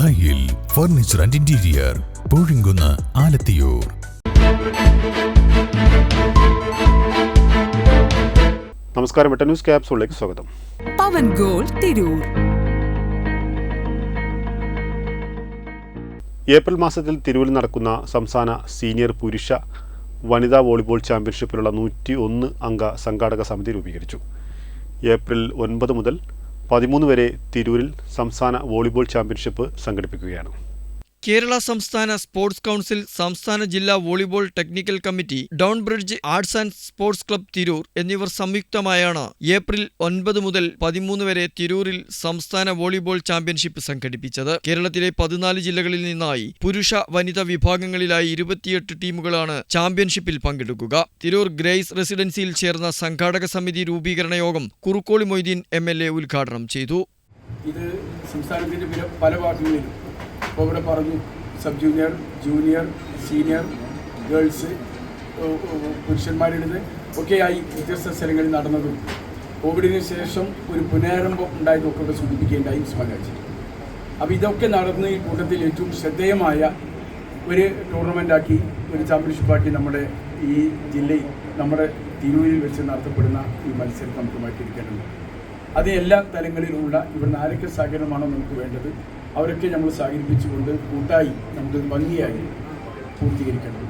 ദായിൽ furniture and interior, Poozhikunnu, Alathiyur. നമസ്കാരം, വെട്ട news ക്യാപ്സൂളിലേക്ക് സ്വാഗതം. പവൻ ഗോൾ തിരൂർ. ഏപ്രിൽ മാസത്തിൽ തിരൂരിൽ നടക്കുന്ന സംസ്ഥാന സീനിയർ പുരുഷ വനിതാ വോളിബോൾ ചാമ്പ്യൻഷിപ്പിനുള്ള 101 അംഗ സംഘാടക സമിതി രൂപീകരിച്ചു. ഏപ്രിൽ 9 മുതൽ 13 വരെ തിരൂരിൽ സംസ്ഥാന വോളിബോൾ ചാമ്പ്യൻഷിപ്പ് സംഘടിപ്പിക്കുകയാണ്. കേരള സംസ്ഥാന സ്പോർട്സ് കൗൺസിൽ, സംസ്ഥാന ജില്ലാ volleyball technical committee, down bridge arts and sports club Tirur എന്നിവർ സംയുക്തമായാണ് ഏപ്രിൽ 9 മുതൽ 13 വരെ തിരൂരിൽ സംസ്ഥാന വോളിബോൾ ചാമ്പ്യൻഷിപ്പ് സംഘടിപ്പിച്ചത്. കേരളത്തിലെ 14 ജില്ലകളിൽ നിന്നായി പുരുഷ വനിതാ വിഭാഗങ്ങളിലായി 28 ടീമുകളാണ് ചാമ്പ്യൻഷിപ്പിൽ പങ്കെടുക്കുക. തിരൂർ ഗ്രേസ് റെസിഡൻസിയിൽ ചേർന്ന സംഘാടക സമിതി രൂപീകരണ യോഗം കുറുക്കോളി മൊയ്തീൻ MLA ഉദ്ഘാടനം ചെയ്തു. ഇത് സംസ്ഥാനത്തിന്റെ പല ഭാഗങ്ങളിലും ഇവിടെ പറഞ്ഞു, sub junior, junior, senior, girls, പുരുഷന്മാരുടേത് ഒക്കെയായി വ്യത്യസ്ത സ്ഥലങ്ങളിൽ നടന്നതും കോവിഡിന് ശേഷം ഒരു പുനരാരംഭം ഉണ്ടായതൊക്കെ ഇവിടെ സൂചിപ്പിക്കുകയുണ്ടായി ഉസ്മാൻരാജ്. അപ്പോൾ ഇതൊക്കെ നടന്ന് ഈ കൂട്ടത്തിൽ ഏറ്റവും ശ്രദ്ധേയമായ ഒരു ടൂർണമെൻ്റാക്കി, ഒരു ചാമ്പ്യൻഷിപ്പാക്കി നമ്മുടെ ഈ ജില്ലയിൽ, നമ്മുടെ തിരൂരിൽ വെച്ച് നടത്തപ്പെടുന്ന ഈ മത്സരം നമുക്ക് മാറ്റിയിരിക്കേണ്ടതുണ്ട്. അത് എല്ലാ തലങ്ങളിലുമുള്ള ഇവിടുന്ന് ആരൊക്കെ സഹകരണമാണോ നമുക്ക് വേണ്ടത് അവരൊക്കെ നമ്മൾ സഹകരിപ്പിച്ചുകൊണ്ട് കൂട്ടായി നമുക്ക് ഭംഗിയായി പൂർത്തീകരിക്കേണ്ടത്.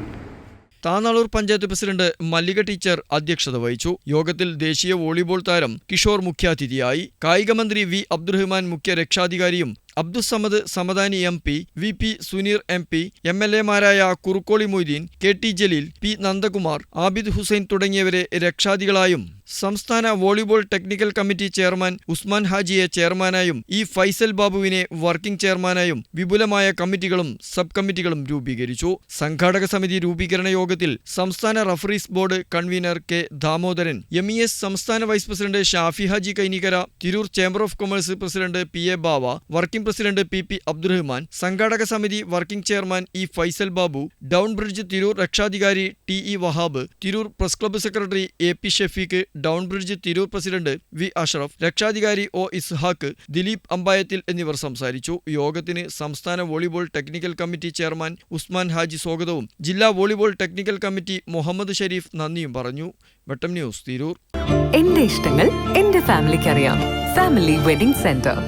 താനാളൂർ പഞ്ചായത്ത് പ്രസിഡന്റ് മല്ലിക ടീച്ചർ അധ്യക്ഷത വഹിച്ചു. യോഗത്തിൽ ദേശീയ വോളിബോൾ താരം കിഷോർ മുഖ്യാതിഥിയായി. കായികമന്ത്രി വി അബ്ദുറഹ്മാൻ മുഖ്യ രക്ഷാധികാരിയും Abdussamad Samadani MP, VP Suneer MP, MLA മാരായ കുറുക്കോളി മൊയ്തീൻ, KT ജലീൽ, P നന്ദകുമാർ, ആബിദ് ഹുസൈൻ തുടങ്ങിയവരെ രക്ഷാധികളായും സംസ്ഥാന volleyball technical committee chairman Usman ഹാജിയെ ചെയർമാനായും E ഫൈസൽ ബാബുവിനെ വർക്കിംഗ് ചെയർമാനായും വിപുലമായ കമ്മിറ്റികളും സബ് കമ്മിറ്റികളും രൂപീകരിച്ചു. സംഘാടക സമിതി രൂപീകരണ യോഗത്തിൽ സംസ്ഥാന referees board convener K Damodaran, MES സംസ്ഥാന vice president Shafi Haji Kainikkara, Tirur chamber of commerce president PA Bava, working president PP Abdurahman, സംഘാടക സമിതി working chairman E Faisal Babu, down bridge Tirur രക്ഷാധികാരി TE Wahab, Tirur press club secretary AP Shafeeq, down bridge Tirur president V Ashraf, രക്ഷാധികാരി O ഇസ്ഹാഖ്, ദിലീപ് അമ്പായത്തിൽ എന്നിവർ സംസാരിച്ചു. യോഗത്തിന് സംസ്ഥാന volleyball technical committee chairman Usman Haji സ്വാഗതവും ജില്ലാ volleyball technical committee Muhammad Sharif നന്ദിയും പറഞ്ഞു. വെട്ടം ന്യൂസ് തിരൂർ. എന്റെ ഇഷ്ടങ്ങൾ എന്റെ ഫാമിലിക്ക് അറിയാം. Family wedding centre.